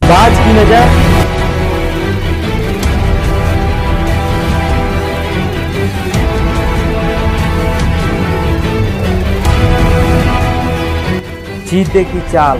बाज की नजर, चीते की चाल,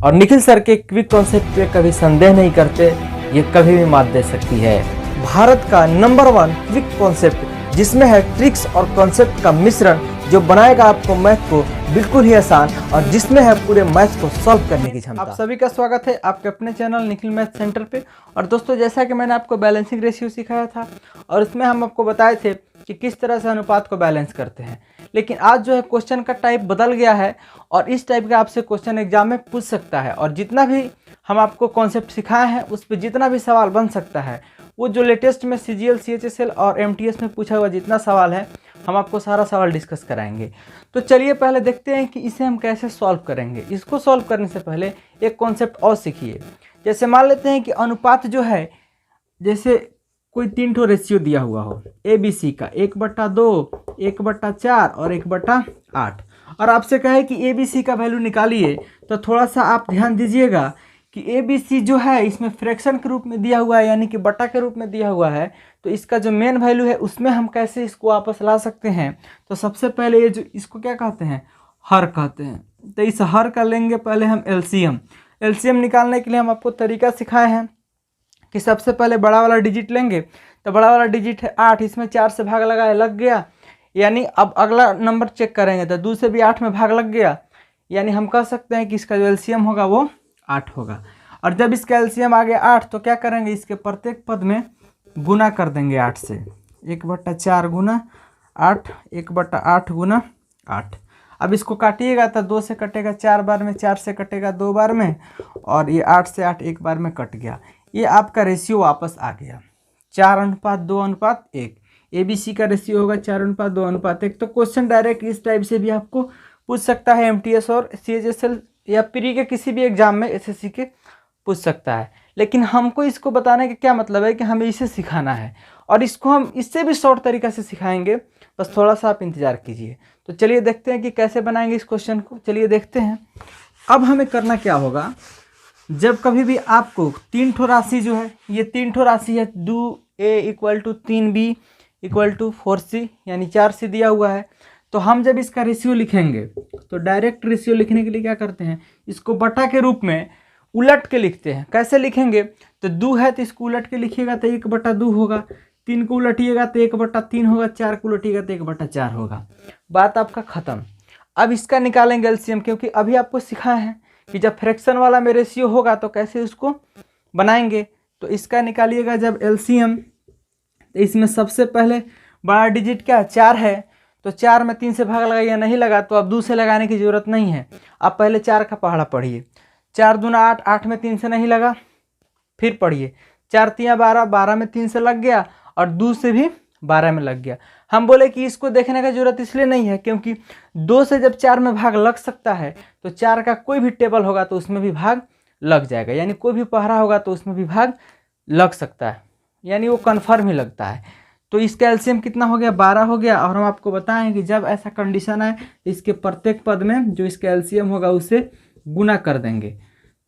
और निखिल सर के क्विक कॉन्सेप्ट पे कभी संदेह नहीं करते, ये कभी भी मात दे सकती है। भारत का नंबर 1 क्विक कॉन्सेप्ट जिसमें है ट्रिक्स और कॉन्सेप्ट का मिश्रण, जो बनाएगा आपको मैथ को बिल्कुल ही आसान और जिसमें है पूरे मैथ को सॉल्व करने की क्षमता। आप सभी का स्वागत है आपके अपने चैनल निखिल मैथ सेंटर पे। और दोस्तों, जैसा कि मैंने आपको बैलेंसिंग रेशियो सिखाया था और इसमें हम आपको बताए थे कि किस तरह से अनुपात को बैलेंस करते हैं, लेकिन आज जो है क्वेश्चन का टाइप बदल गया है और इस टाइप का आपसे क्वेश्चन एग्जाम में पूछ सकता है। और जितना भी हम आपको कॉन्सेप्ट सिखाए हैं उस पर जितना भी सवाल बन सकता है, वो जो लेटेस्ट में CGL, CHSL और MTS में पूछा हुआ जितना सवाल है, हम आपको सारा सवाल डिस्कस कराएंगे। तो चलिए पहले देखते हैं कि इसे हम कैसे सॉल्व करेंगे। इसको सॉल्व करने से पहले एक कॉन्सेप्ट और सीखिए। जैसे मान लेते हैं कि अनुपात जो है, जैसे कोई 3 ठो रेशियो दिया हुआ हो ABC का, 1/2, 1/4 और 1/8, और आपसे कहे कि ABC का वैल्यू निकालिए, तो थोड़ा सा आप ध्यान दीजिएगा कि ABC जो है इसमें फ्रैक्शन के रूप में दिया हुआ है, यानी कि बटा के रूप में दिया हुआ है। तो इसका जो मेन वैल्यू है उसमें हम कैसे इसको वापस ला सकते हैं। तो सबसे पहले ये जो इसको क्या कहते हैं, हर कहते हैं। तो इस हर का लेंगे पहले हम एलसीएम निकालने के लिए हम आपको तरीका सिखाए हैं कि सबसे पहले बड़ा वाला डिजिट लेंगे। तो बड़ा वाला डिजिट है 8, इसमें 4 से भाग लगाए, लग गया। यानी अब अगला नंबर चेक करेंगे तो 2 से भी 8 में भाग लग गया, यानी हम कह सकते हैं कि इसका जो एलसीएम होगा वो 8 होगा। और जब इसका एलसीएम आ गया 8, तो क्या करेंगे, इसके प्रत्येक पद में गुना कर देंगे 8 से। 1/4 गुना 8, 1/8 गुना 8। अब इसको काटिएगा तो 2 से कटेगा 4 बार में, 4 से कटेगा 2 बार में, और ये 8 से 8 एक बार में कट गया। ये आपका रेशियो वापस आ गया 4:2:1। ABC का रेशियो होगा 4:2:1। तो क्वेश्चन डायरेक्ट इस टाइप से भी आपको पूछ सकता है, MTS और CHSL या प्री के किसी भी एग्जाम में SSC के पूछ सकता है। लेकिन हमको इसको बताने का क्या मतलब है कि हमें इसे सिखाना है, और इसको हम इससे भी शॉर्ट तरीका से सिखाएंगे, बस थोड़ा सा आप इंतज़ार कीजिए। तो चलिए देखते हैं कि कैसे बनाएंगे इस क्वेश्चन को। चलिए देखते हैं। अब हमें करना क्या होगा, जब कभी भी आपको 3 ठो राशि जो है, ये 3 ठो राशि है, 2A = 3B = 4C, यानी 4C दिया हुआ है। तो हम जब इसका रेशियो लिखेंगे तो डायरेक्ट रेशियो लिखने के लिए क्या करते हैं, इसको बटा के रूप में उलट के लिखते हैं। कैसे लिखेंगे, तो 2 है तो इसको उलट के लिखिएगा तो 1/2 होगा, 3 को उलटिएगा तो 1/3 होगा, 4 को उलटिएगा तो 1/4 होगा। बात आपका ख़त्म। अब इसका निकालेंगे एलसीएम, क्योंकि अभी आपको सिखाया है कि जब फ्रैक्शन वाला में रेशियो होगा तो कैसे उसको बनाएंगे। तो इसका निकालिएगा जब एलसीएम, तो इसमें सबसे पहले बड़ा डिजिट क्या 4 है, तो 4 में 3 से भाग लगाइए, नहीं लगा तो अब 2 से लगाने की ज़रूरत नहीं है। आप पहले 4 का पहाड़ा पढ़िए। 4 दूना 8, 8 में 3 से नहीं लगा, फिर पढ़िए 4 तियाँ 12, 12 में 3 से लग गया, और 2 से भी 12 में लग गया। हम बोले कि इसको देखने का जरूरत इसलिए नहीं है क्योंकि 2 से जब 4 में भाग लग सकता है, तो 4 का कोई भी टेबल होगा तो उसमें भी भाग लग जाएगा, यानी कोई भी पहाड़ा होगा तो उसमें भी भाग लग सकता है, यानी वो कन्फर्म ही लगता है। तो इसका एलसीएम कितना हो गया, 12 हो गया। और हम आपको बताएं कि जब ऐसा कंडीशन है तो इसके प्रत्येक पद में जो इसका एलसीएम होगा उसे गुना कर देंगे।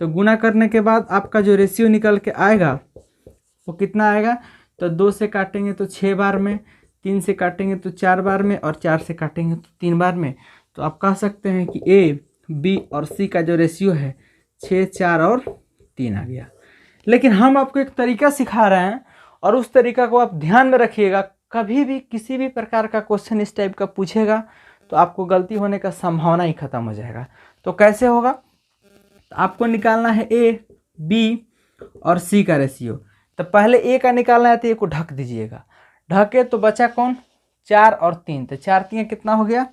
तो गुना करने के बाद आपका जो रेशियो निकल के आएगा वो कितना आएगा, तो 2 से काटेंगे तो 6 बार में, 3 से काटेंगे तो 4 बार में, और 4 से काटेंगे तो 3 बार में। तो आप कह सकते हैं कि A, B और C का जो रेशियो है 6, 4 और 3 आ गया। लेकिन हम आपको एक तरीका सिखा रहे हैं और उस तरीका को आप ध्यान में रखिएगा। कभी भी किसी भी प्रकार का क्वेश्चन इस टाइप का पूछेगा तो आपको गलती होने का संभावना ही खत्म हो जाएगा। तो कैसे होगा, तो आपको निकालना है A, B और C का रेशियो। तो पहले A का निकालना है तो A को ढक दीजिएगा, ढके तो बचा कौन, 4 और 3। तो 4 3 कितना हो गया,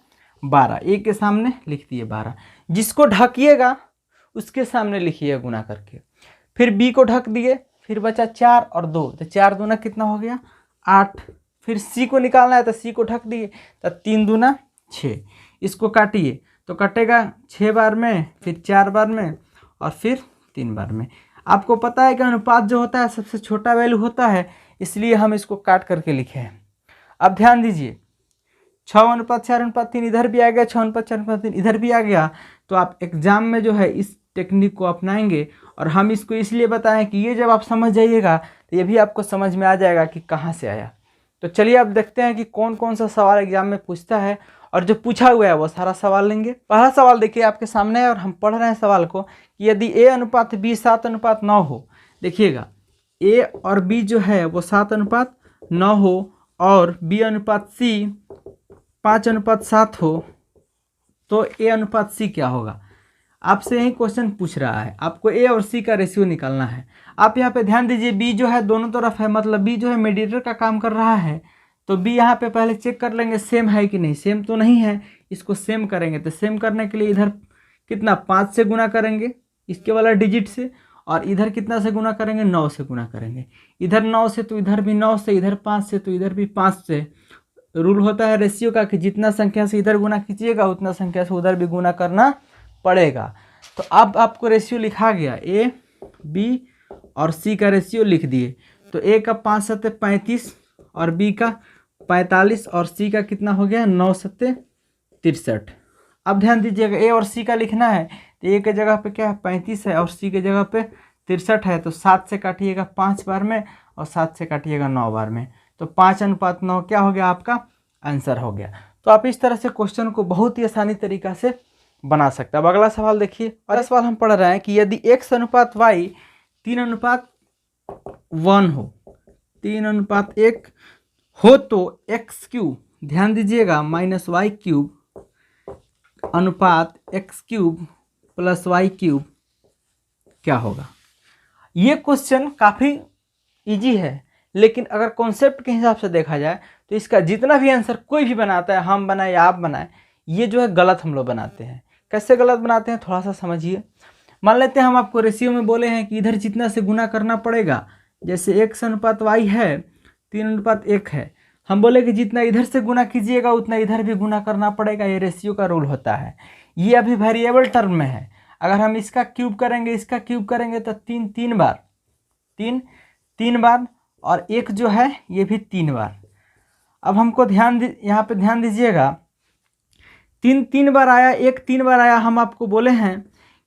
12। A के सामने लिख दिए 12, जिसको ढकिएगा उसके सामने लिखिए गुना करके। फिर B को ढक दिए, फिर बचा 4 और 2, तो 4 दूना कितना हो गया, 8। फिर C को निकालना है तो C को ढक दिए, तो 3 दूना 6। इसको काटिए तो कटेगा 6 बार में, फिर 4 बार में, और फिर 3 बार में। आपको पता है कि अनुपात जो होता है सबसे छोटा वैल्यू होता है, इसलिए हम इसको काट करके लिखे हैं। अब ध्यान दीजिए 6:4:3 इधर भी आ गया, 6:4:3 इधर भी आ गया। तो आप एग्जाम में जो है इस टेक्निक को अपनाएंगे, और हम इसको इसलिए बताएं कि ये जब आप समझ जाइएगा तो ये भी आपको समझ में आ जाएगा कि कहाँ से आया। तो चलिए अब देखते हैं कि कौन कौन सा सवाल एग्जाम में पूछता है, और जो पूछा हुआ है वो सारा सवाल लेंगे। पहला सवाल देखिए आपके सामने है, और हम पढ़ रहे हैं सवाल को कि यदि A/B 7:9 हो, देखिएगा A और B जो है वो 7:9 हो और B/C 5:7 हो, तो A/C क्या होगा। आपसे यही क्वेश्चन पूछ रहा है, आपको A और C का रेशियो निकालना है। आप यहाँ पे ध्यान दीजिए, B जो है दोनों तरफ है, मतलब B जो है मीडिएटर का काम कर रहा है। तो B यहाँ पे पहले चेक कर लेंगे सेम है कि नहीं, सेम तो नहीं है, इसको सेम करेंगे। तो सेम करने के लिए इधर कितना 5 से गुना करेंगे इसके वाला डिजिट से, और इधर कितना से गुना करेंगे 9 से गुना करेंगे। इधर 9 से तो इधर भी 9 से, इधर 5 से तो इधर भी 5 से। रूल होता है रेशियो का कि जितना संख्या से इधर गुना कीजिएगा उतना संख्या से उधर भी गुना करना पड़ेगा। तो अब आपको रेशियो लिखा गया, A, B और C का रेशियो लिख दिए। तो A का 5 सत्ते 35 और B का 45 और C का कितना हो गया 9 सत्ते 63। अब ध्यान दीजिएगा A और C का लिखना है, तो A के जगह पे क्या है 35 है और C के जगह पे 63 है। तो 7 से काटिएगा 5 बार में और 7 से काटिएगा 9 बार में, तो 5:9 क्या हो गया आपका आंसर हो गया। तो आप इस तरह से क्वेश्चन को बहुत ही आसानी तरीका से बना सकते हैं। अब अगला सवाल देखिए, अगला सवाल हम पढ़ रहे हैं कि यदि X/Y 3:1 हो, 3:1 हो तो x³ ध्यान दीजिएगा -y³ अनुपात x³ + y³ क्या होगा। ये क्वेश्चन काफ़ी इजी है, लेकिन अगर कॉन्सेप्ट के हिसाब से देखा जाए तो इसका जितना भी आंसर कोई भी बनाता है, हम बनाए या आप बनाए, ये जो है गलत हम लोग बनाते हैं। कैसे गलत बनाते हैं थोड़ा सा समझिए। मान लेते हैं हम आपको रेशियो में बोले हैं कि इधर जितना से गुना करना पड़ेगा, जैसे X/Y है 3:1 है, हम बोले कि जितना इधर से गुना कीजिएगा उतना इधर भी गुना करना पड़ेगा। ये रेशियो का रूल होता है। ये अभी वेरिएबल टर्म में है, अगर हम इसका क्यूब करेंगे इसका क्यूब करेंगे तो 3 बार, 3 बार, और एक जो है ये भी 3 बार। अब हमको यहाँ पे ध्यान दीजिएगा, 3 बार आया, एक 3 बार आया। हम आपको बोले हैं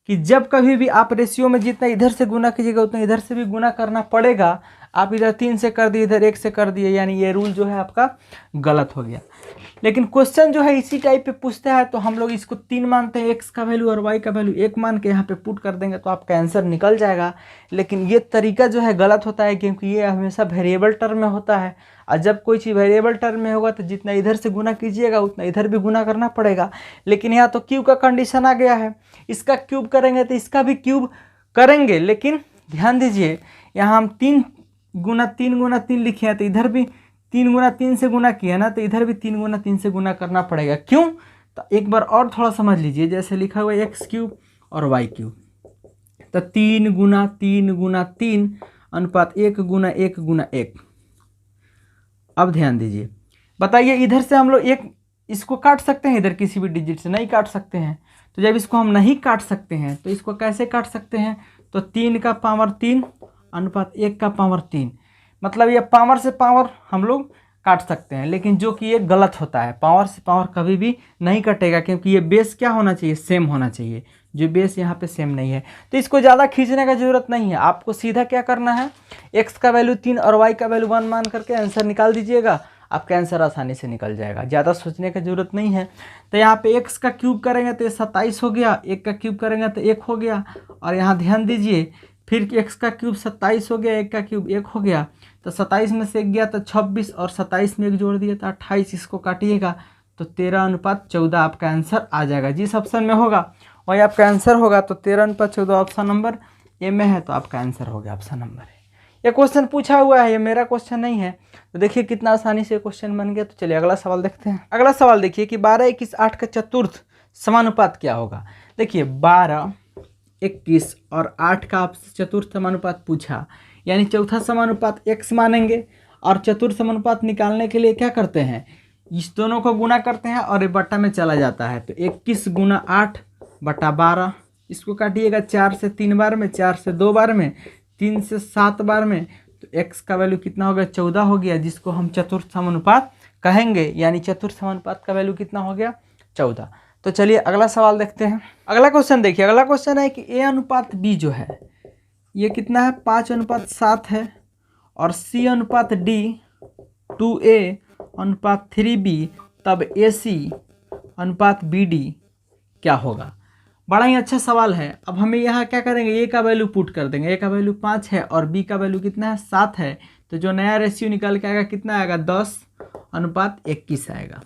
कि जब कभी भी आप रेशियो में जितना इधर से गुना कीजिएगा उतना इधर से भी गुना करना पड़ेगा। आप इधर 3 से कर दिए, इधर 1 से कर दिए, यानी ये रूल जो है आपका गलत हो गया। लेकिन क्वेश्चन जो है इसी टाइप पे पूछता है, तो हम लोग इसको 3 मानते हैं, x का वैल्यू और y का वैल्यू 1 मान के यहाँ पे पुट कर देंगे तो आपका आंसर निकल जाएगा। लेकिन ये तरीका जो है गलत होता है, क्योंकि ये हमेशा वेरिएबल टर्म में होता है, और जब कोई चीज़ वेरिएबल टर्म में होगा तो जितना इधर से गुना कीजिएगा उतना इधर भी गुना करना पड़ेगा। लेकिन यहाँ तो क्यूब का कंडीशन आ गया है, इसका क्यूब करेंगे तो इसका भी क्यूब करेंगे। लेकिन ध्यान दीजिए यहाँ हम 3 गुना 3 लिखे हैं, तो इधर भी 3 गुना 3 से गुना किया ना, तो इधर भी 3 गुना 3 से गुना करना पड़ेगा। क्यों? तो एक बार और थोड़ा समझ लीजिए, जैसे लिखा हुआ है x³ और y³, तो 3 गुना 3 अनुपात 1 गुना 1 गुना 1। अब ध्यान दीजिए, बताइए इधर से हम लोग एक इसको काट सकते हैं, इधर किसी भी डिजिट से नहीं काट सकते हैं। तो जब इसको हम नहीं काट सकते हैं तो इसको कैसे काट सकते हैं, तो 3 का पावर 3 अनुपात 1 का पावर 3, मतलब ये पावर से पावर हम लोग काट सकते हैं। लेकिन जो कि ये गलत होता है, पावर से पावर कभी भी नहीं कटेगा, क्योंकि ये बेस क्या होना चाहिए, सेम होना चाहिए, जो बेस यहाँ पे सेम नहीं है। तो इसको ज़्यादा खींचने का ज़रूरत नहीं है, आपको सीधा क्या करना है, x का वैल्यू 3 और y का वैल्यू 1 मान करके आंसर निकाल दीजिएगा, आपका आंसर आसानी से निकल जाएगा, ज़्यादा सोचने की ज़रूरत नहीं है। तो यहाँ पे x का क्यूब करेंगे तो 27 हो गया, 1 का क्यूब करेंगे तो 1 हो गया, और यहाँ ध्यान दीजिए फिर x का क्यूब 27 हो गया, 1 का क्यूब 1 हो गया, तो 27 में से 1 गया तो 26 और 27 में 1 जोड़ दिया तो 28। इसको काटिएगा तो 13:14 आपका आंसर आ जाएगा। जिस ऑप्शन में होगा वही आपका आंसर होगा। तो 13:14 ऑप्शन नंबर ए में है, तो आपका आंसर हो गया ऑप्शन नंबर ए। ये क्वेश्चन पूछा हुआ है, ये मेरा क्वेश्चन नहीं है। तो देखिए कितना आसानी से क्वेश्चन बन गया। तो चलिए अगला सवाल देखते हैं। अगला सवाल देखिए कि 12, 21, 8 का चतुर्थ समानुपात क्या होगा। देखिए 12, 21 और 8 का आपसे चतुर्थ समानुपात पूछा, यानी चौथा समानुपात x मानेंगे, और चतुर्थ समानुपात निकालने के लिए क्या करते हैं, इस दोनों को गुना करते हैं और ये बट्टा में चला जाता है। तो 21 गुना 8 बटा 12, इसको काटिएगा 4 से 3 बार में, 4 से 2 बार में, 3 से 7 बार में, तो x का वैल्यू कितना हो गया 14 हो गया, जिसको हम चतुर्थ समानुपात कहेंगे, यानी चतुर्थ समानुपात का वैल्यू कितना हो गया 14। तो चलिए अगला सवाल देखते हैं। अगला क्वेश्चन देखिए, अगला क्वेश्चन है कि a अनुपात b जो है ये कितना है 5:7 है, और c अनुपात d 2a अनुपात 3b, तब ac अनुपात bd क्या होगा। बड़ा ही अच्छा सवाल है। अब हमें यहाँ क्या करेंगे, a का वैल्यू पुट कर देंगे। a का वैल्यू 5 है और b का वैल्यू कितना है 7 है, तो जो नया रेशियो निकल के आएगा कितना आएगा 10:21 आएगा।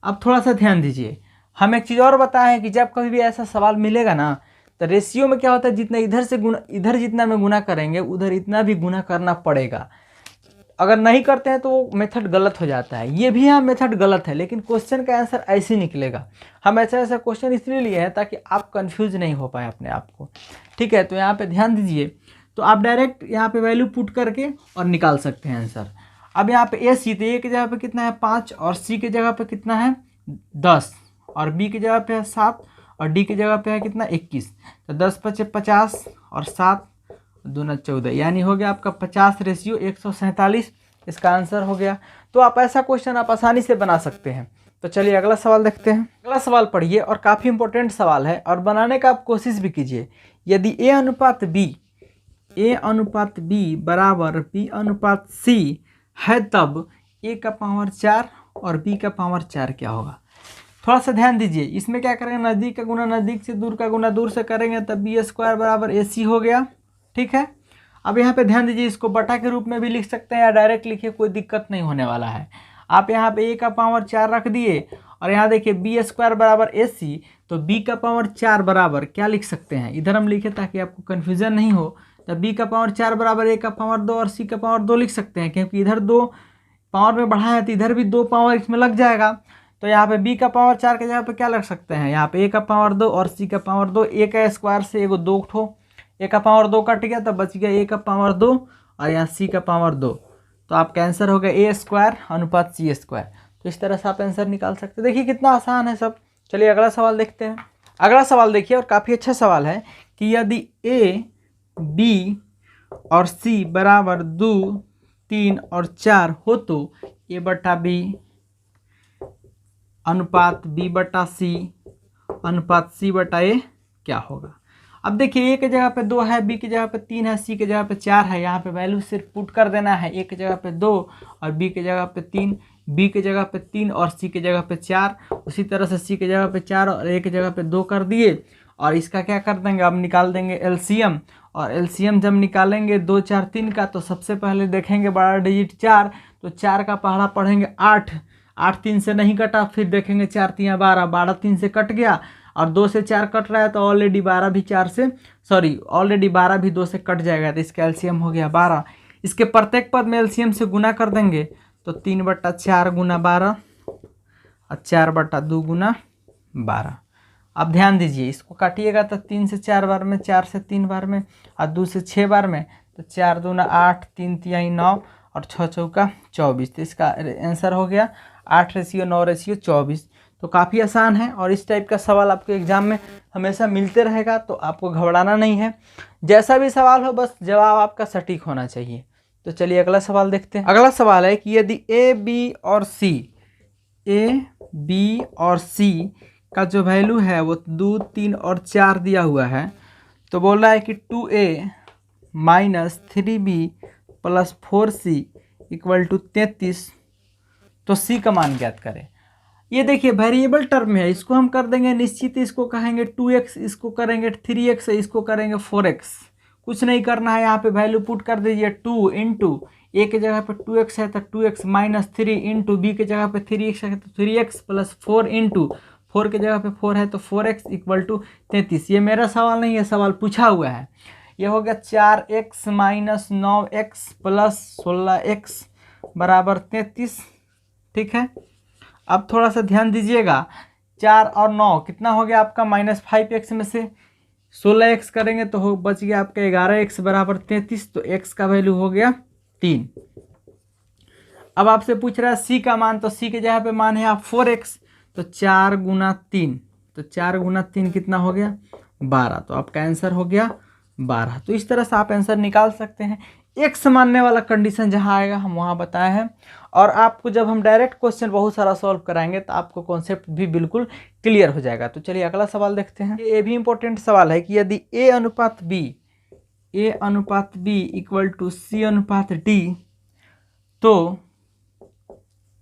अब थोड़ा सा ध्यान दीजिए, हम एक चीज़ और बताएं हैं कि जब कभी भी ऐसा सवाल मिलेगा ना, तो रेशियो में क्या होता है, जितना इधर जितना में गुना करेंगे उधर इतना भी गुना करना पड़ेगा। अगर नहीं करते हैं तो वो मेथड गलत हो जाता है। ये भी यहाँ मेथड गलत है, लेकिन क्वेश्चन का आंसर ऐसे ही निकलेगा। हम ऐसा क्वेश्चन इसलिए लिए हैं ताकि आप कंफ्यूज नहीं हो पाए अपने आप को, ठीक है। तो यहाँ पे ध्यान दीजिए, तो आप डायरेक्ट यहाँ पे वैल्यू पुट करके और निकाल सकते हैं आंसर। अब यहाँ पे AC, तो A की जगह पे कितना है 5, और C की जगह पे कितना है 10, और B की जगह पे है 7, और D की जगह पे है कितना 21। तो 10 × 5 = 50 और 7 दूना 14, यानी हो गया आपका 50:147। इसका आंसर हो गया। तो आप ऐसा क्वेश्चन आप आसानी से बना सकते हैं। तो चलिए अगला सवाल देखते हैं। अगला सवाल पढ़िए, और काफ़ी इंपॉर्टेंट सवाल है, और बनाने का आप कोशिश भी कीजिए। यदि A अनुपात B बराबर B अनुपात C है, तब A का पावर 4 और B का पावर 4 क्या होगा। थोड़ा सा ध्यान दीजिए, इसमें क्या करेंगे, नज़दीक का गुना नज़दीक से, दूर का गुना दूर से करेंगे, तब B² बराबर AC हो गया, ठीक है। अब यहाँ पे ध्यान दीजिए, इसको बटा के रूप में भी लिख सकते हैं या डायरेक्ट लिखिए, कोई दिक्कत नहीं होने वाला है। आप यहाँ पे A का पावर 4 रख दिए, और यहाँ देखिए B² बराबर AC, तो B का पावर 4 बराबर क्या लिख सकते हैं, इधर हम लिखे ताकि आपको कन्फ्यूज़न नहीं हो। तो B का पावर 4 बराबर A का पावर 2 और C का पावर 2 लिख सकते हैं, क्योंकि इधर 2 पावर में बढ़ा है तो इधर भी 2 पावर इसमें लग जाएगा। तो यहाँ पे B का पावर 4 के जगह पे क्या लग सकते हैं, यहाँ पे A का पावर 2 और C का पावर 2। A का स्क्वायर से एगो 2 ठो, A का पावर 2 कट गया, तब बच गया A का पावर 2 और यहाँ C का पावर 2। तो आपका आंसर हो गया A² अनुपात C²। तो इस तरह से आप आंसर निकाल सकते हैं। देखिए कितना आसान है सब। चलिए अगला सवाल देखते हैं। अगला सवाल देखिए, और काफ़ी अच्छा सवाल है कि यदि A, B और C बराबर 2, 3 और 4 हो, तो A/B अनुपात B/C अनुपात C/A क्या होगा। अब देखिए A की जगह पे 2 है, B की जगह पे 3 है, C की जगह पे 4 है। यहाँ पे वैल्यू सिर्फ पुट कर देना है। A की जगह पे 2 और B की जगह पे 3, B की जगह पे 3 और C की जगह पे 4। उसी तरह से C की जगह पे 4 और A की जगह पे 2 कर दिए, और इसका क्या कर देंगे, अब निकाल देंगे LCM। और LCM जब निकालेंगे 2, 4, 3 का, तो सबसे पहले देखेंगे बड़ा डिजिट 4, तो 4 का पहाड़ा पढ़ेंगे 8, 8 3 से नहीं कटा, फिर देखेंगे 4 × 3 = 12, 12 3 से कट गया, और 2 से 4 कट रहा है, तो ऑलरेडी 12 भी 2 से कट जाएगा, तो इसका एलसीएम हो गया 12। इसके प्रत्येक पद में एलसीएम से गुना कर देंगे, तो 3/4 × 12 और 4/2 × 12। अब ध्यान दीजिए, इसको काटिएगा तो 3 से 4 बार में, 4 से 3 बार में और 2 से 6 बार में, तो 4 दूना 8, 3 तिहाई 9 और 6 चौका 24। तो इसका आंसर हो गया 8:9:24। तो काफ़ी आसान है, और इस टाइप का सवाल आपको एग्जाम में हमेशा मिलते रहेगा, तो आपको घबराना नहीं है। जैसा भी सवाल हो, बस जवाब आपका सटीक होना चाहिए। तो चलिए अगला सवाल देखते हैं। अगला सवाल है कि यदि ए बी और सी का जो वैल्यू है वो 2, 3 और 4 दिया हुआ है, तो बोल रहा है कि 2a - 3b + 4c = 33, तो c का मान ज्ञात करें। ये देखिए वेरिएबल टर्म में है, इसको हम कर देंगे निश्चित, इसको कहेंगे 2x, इसको करेंगे 3x, इसको करेंगे 4x। कुछ नहीं करना है, यहाँ पे वैल्यू पुट कर दीजिए। 2 × a की जगह पे 2x है तो 2x - 3 × b की जगह पे 3x है तो 3x + 4 × 4 की जगह पे 4 है तो 4x = 33। ये मेरा सवाल नहीं है, सवाल पूछा हुआ है। ये हो गया 4x - 9x + 16x = 33, ठीक है। अब थोड़ा सा ध्यान दीजिएगा, 4 और 9 कितना हो गया आपका, -5x में से 16x करेंगे तो बच गया आपका 11x = 33, तो x का वैल्यू हो गया 3। अब आपसे पूछ रहा है c का मान, तो c के जगह पे मान है आप 4x, तो 4 × 3, तो 4 × 3 कितना हो गया 12, तो आपका आंसर हो गया 12। तो इस तरह से आप आंसर निकाल सकते हैं। एक्स मानने वाला कंडीशन जहाँ आएगा हम वहाँ बताए हैं। और आपको जब हम डायरेक्ट क्वेश्चन बहुत सारा सॉल्व कराएंगे तो आपको कॉन्सेप्ट भी बिल्कुल क्लियर हो जाएगा। तो चलिए अगला सवाल देखते हैं। ये भी इंपॉर्टेंट सवाल है कि यदि ए अनुपात बी इक्वल टू सी अनुपात डी, तो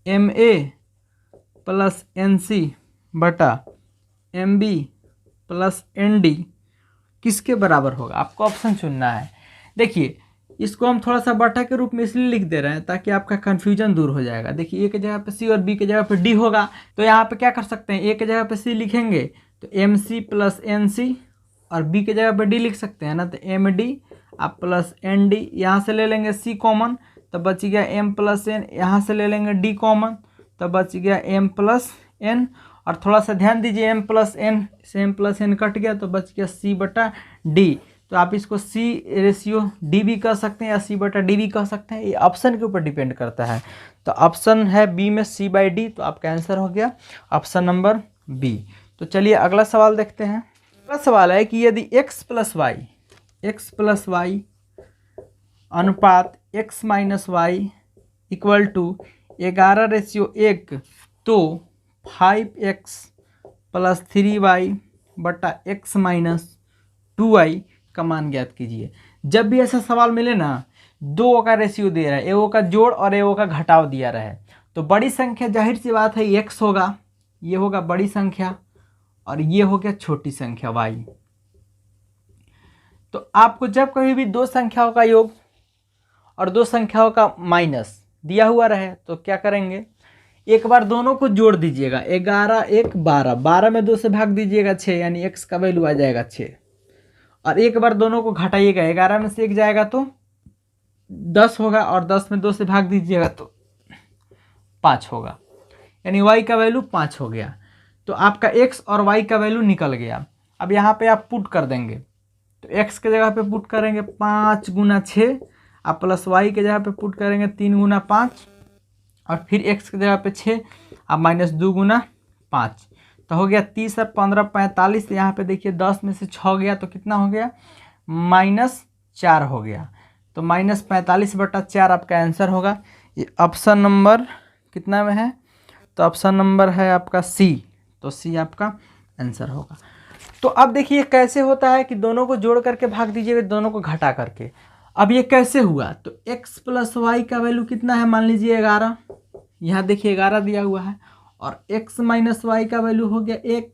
m a plus N c बटा m b plus n d किसके बराबर होगा? आपको ऑप्शन चुनना है। देखिए इसको हम थोड़ा सा बटा के रूप में इसलिए लिख दे रहे हैं ताकि आपका कन्फ्यूजन दूर हो जाएगा। देखिए ए के जगह पे सी और बी के जगह पे डी होगा, तो यहाँ पे क्या कर सकते हैं, ए के जगह पे सी लिखेंगे तो M C plus N C, और बी के जगह पे डी लिख सकते हैं ना, तो एम डी आप प्लस एन डी, यहाँ से ले लेंगे सी कॉमन तो बच गया एम प्लस एन, यहाँ से ले लेंगे डी कॉमन तो बच गया एम प्लस एन। और थोड़ा सा ध्यान दीजिए एम प्लस एन से एम प्लस एन कट गया तो बच गया सी बटा डी। तो आप इसको सी रेशियो डी भी कह सकते हैं या सी बटा डी भी कह सकते हैं, ये ऑप्शन के ऊपर डिपेंड करता है। तो ऑप्शन है बी में सी बाई डी, तो आपका आंसर हो गया ऑप्शन नंबर बी। तो चलिए अगला सवाल देखते हैं। अगला सवाल है कि यदि x प्लस वाई अनुपात x minus Y equal to 11:1, तो 5x प्लस 3y बटा x माइनस 2y का मान ज्ञात कीजिए। जब भी ऐसा सवाल मिले ना, दो का रेशियो दे रहा है, एओ का जोड़ और एओ का घटाव दिया रहा है, तो बड़ी संख्या जाहिर सी बात है x होगा, ये होगा बड़ी संख्या और ये हो गया छोटी संख्या y। तो आपको जब कभी भी दो संख्याओं का योग और दो संख्याओं का माइनस दिया हुआ रहे तो क्या करेंगे, एक बार दोनों को जोड़ दीजिएगा। 11 1 12, 12 में 2 से भाग दीजिएगा 6, यानी x का वैल्यू आ जाएगा 6। और एक बार दोनों को घटाइएगा, 11 में से 1 जाएगा तो 10 होगा, और 10 में 2 से भाग दीजिएगा तो 5 होगा, यानी y का वैल्यू 5 हो गया। तो आपका x और y का वैल्यू निकल गया। अब यहाँ पे आप पुट कर देंगे, तो x के जगह पे पुट करेंगे 5 गुना 6, आप प्लस y के जगह पे पुट करेंगे 3 गुना 5, और फिर x के जगह पे 6 आप माइनस 2 गुना 5, तो हो गया 30 और 15 45। यहाँ पे देखिए 10 में से 6 गया तो कितना हो गया, -4 हो गया। तो -45 बटा 4 आपका आंसर होगा। ये ऑप्शन नंबर कितना में है, तो ऑप्शन नंबर है आपका सी, तो सी आपका आंसर होगा। तो अब देखिए कैसे होता है कि दोनों को जोड़ करके भाग दीजिएगा, दोनों को घटा करके। अब ये कैसे हुआ, तो x प्लस वाई का वैल्यू कितना है, मान लीजिए 11, यहाँ देखिए 11 दिया हुआ है, और x माइनस वाई का वैल्यू हो गया 1।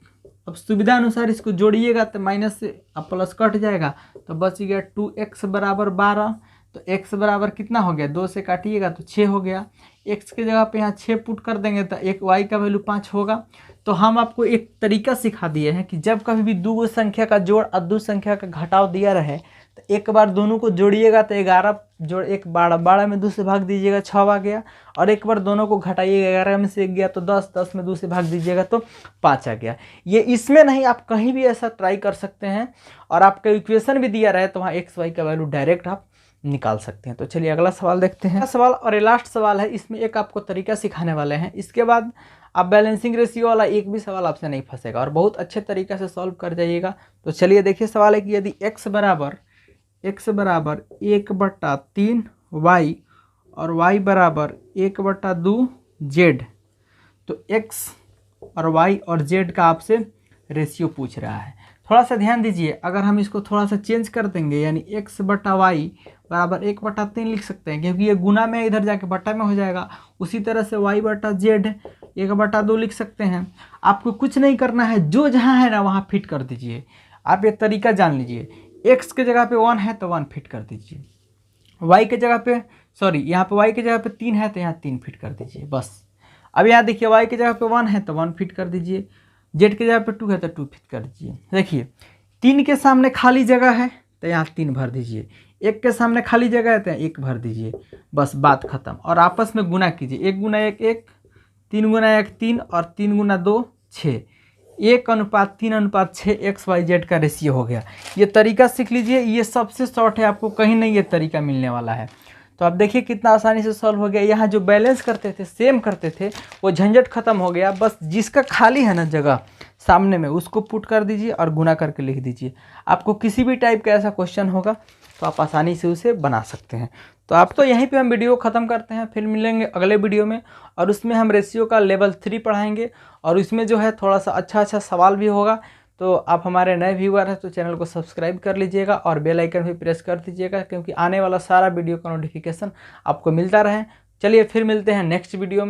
अब सुविधा अनुसार इसको जोड़िएगा तो माइनस से अब प्लस कट जाएगा, तो बच गया 2x बराबर 12। तो x बराबर कितना हो गया, 2 से काटिएगा तो 6 हो गया। x के जगह पे यहाँ 6 पुट कर देंगे तो एक y का वैल्यू 5 होगा। तो हम आपको एक तरीका सिखा दिए हैं कि जब कभी भी दो संख्या का जोड़ और दो संख्या का घटाव दिया रहे तो एक बार दोनों को जोड़िएगा तो 11 जोड़ 1 12, 12 में 2 से भाग दीजिएगा 6 आ गया, और एक बार दोनों को घटाइएगा, 11 में से 1 गया तो 10, 10 में 2 से भाग दीजिएगा तो 5 आ गया। ये इसमें नहीं, आप कहीं भी ऐसा ट्राई कर सकते हैं, और आपका इक्वेशन भी दिया रहे तो वहाँ एक्स वाई का वैल्यू डायरेक्ट आप निकाल सकते हैं। तो चलिए अगला सवाल देखते हैं। सवाल और ये लास्ट सवाल है, इसमें एक आपको तरीका सिखाने वाले हैं, इसके बाद आप बैलेंसिंग रेशियो वाला एक भी सवाल आपसे नहीं फंसेगा और बहुत अच्छे तरीके से सॉल्व कर जाइएगा। तो चलिए देखिए सवाल है कि यदि x बराबर 1/3 y और y बराबर 1/2 z, तो x और y और z का आपसे रेशियो पूछ रहा है। थोड़ा सा ध्यान दीजिए, अगर हम इसको थोड़ा सा चेंज कर देंगे यानी x बटा वाई बराबर 1/3 लिख सकते हैं, क्योंकि ये गुना में इधर जाके बट्टा में हो जाएगा। उसी तरह से y बटा जेड 1/2 लिख सकते हैं। आपको कुछ नहीं करना है, जो जहाँ है ना वहाँ फिट कर दीजिए। आप ये तरीका जान लीजिए, x के जगह पे 1 है तो 1 फिट कर दीजिए, y के जगह पे यहाँ पे y के जगह पे 3 है तो यहाँ 3 फिट कर दीजिए बस। अब यहाँ देखिए y के जगह पे 1 है तो 1 फिट कर दीजिए, z के जगह पे 2 है तो 2 फिट कर दीजिए। देखिए 3 के सामने खाली जगह है तो यहाँ 3 भर दीजिए, 1 के सामने खाली जगह है तो 1 भर दीजिए, बस बात खत्म। और आपस में गुना कीजिए, 1 गुना 1 1, 3 गुना 1 3 और 3 गुना 2 6, 1:3:6 XYZ का रेशियो हो गया। ये तरीका सीख लीजिए, ये सबसे शॉर्ट है, आपको कहीं नहीं ये तरीका मिलने वाला है। तो आप देखिए कितना आसानी से सॉल्व हो गया। यहाँ जो बैलेंस करते थे, सेम करते थे, वो झंझट खत्म हो गया। बस जिसका खाली है ना जगह सामने में, उसको पुट कर दीजिए और गुना करके लिख दीजिए। आपको किसी भी टाइप का ऐसा क्वेश्चन होगा तो आप आसानी से उसे बना सकते हैं। तो आप तो यहीं पे हम वीडियो ख़त्म करते हैं, फिर मिलेंगे अगले वीडियो में, और उसमें हम रेशियो का लेवल 3 पढ़ाएंगे, और इसमें जो है थोड़ा सा अच्छा सवाल भी होगा। तो आप हमारे नए व्यूअर हैं तो चैनल को सब्सक्राइब कर लीजिएगा और बेल आइकन भी प्रेस कर दीजिएगा, क्योंकि आने वाला सारा वीडियो का नोटिफिकेशन आपको मिलता रहे। चलिए फिर मिलते हैं नेक्स्ट वीडियो में।